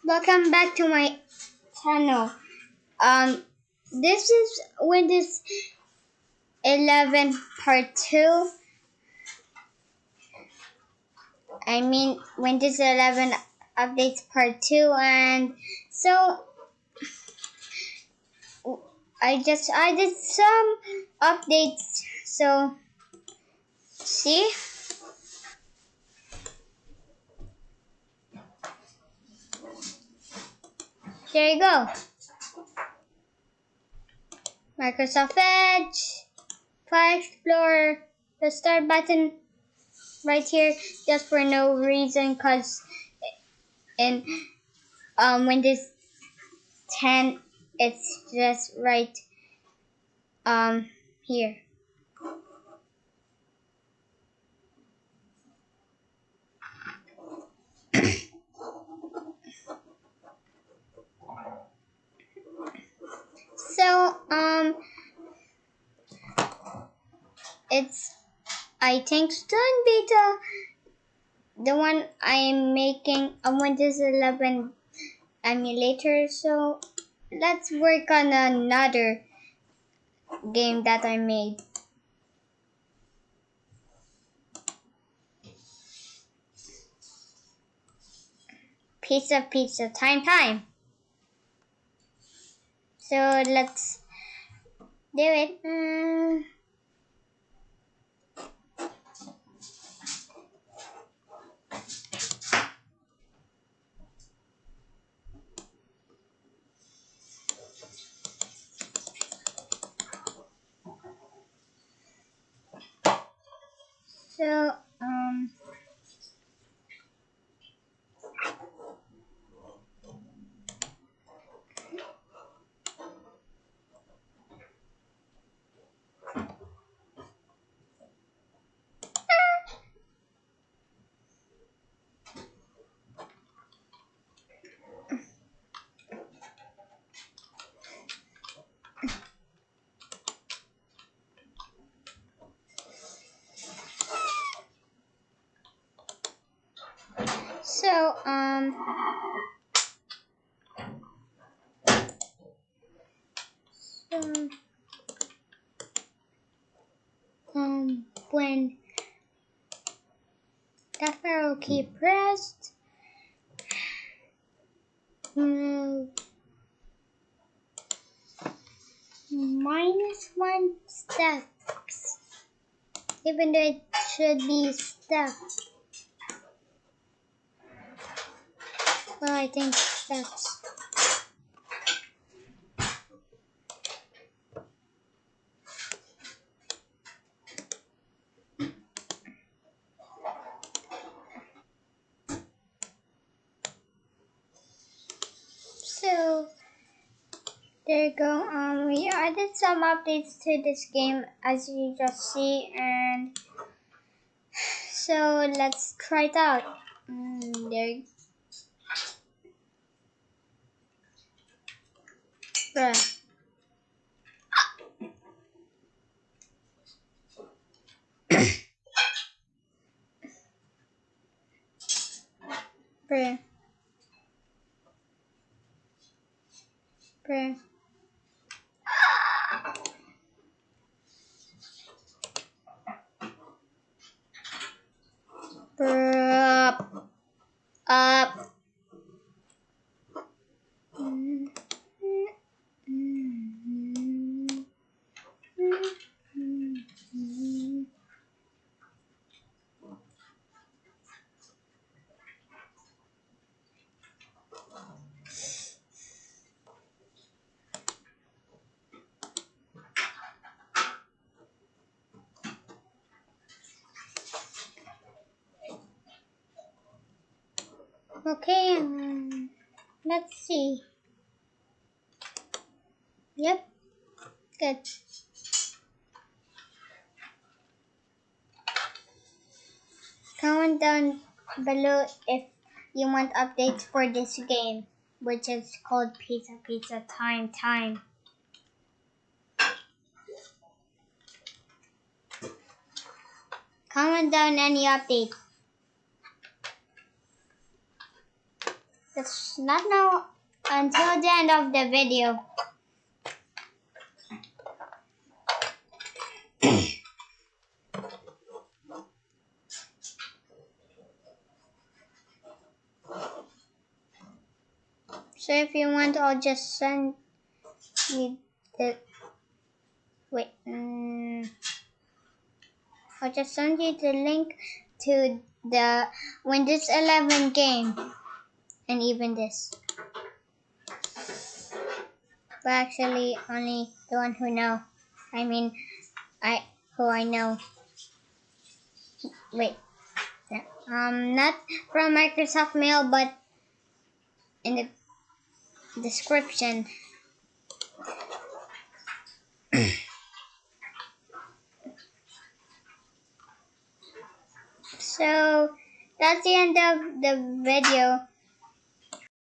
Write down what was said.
Welcome back to my channel. Um, this is Windows 11 Part 2. I mean Windows 11 Updates Part 2, and so I just added some updates. So see, there you go. Microsoft Edge, File Explorer, the start button right here, just for no reason, cause in Windows 10 it's just right here. So it's I think still in beta, the one I am making a Windows 11 emulator. So let's work on another game that I made. Pizza time. So let's do it. So So when that arrow key pressed, -1 steps, even though it should be steps. Well, I think steps. So there you go. We added some updates to this game, as you just see, and so let's try it out. There. Bruh. Bruh. Bruh. Bruh. Up. Okay, let's see. Yep, good. Comment down below if you want updates for this game, which is called Pizza Time. Comment down any update. That's not now until the end of the video. So if you want, I'll just send you the wait. I'll just send you the link to the Windows 11 game, and even this. But actually, only the one who know. I mean, who I know. Wait, not from Microsoft Mail, but in the description. So that's the end of the video.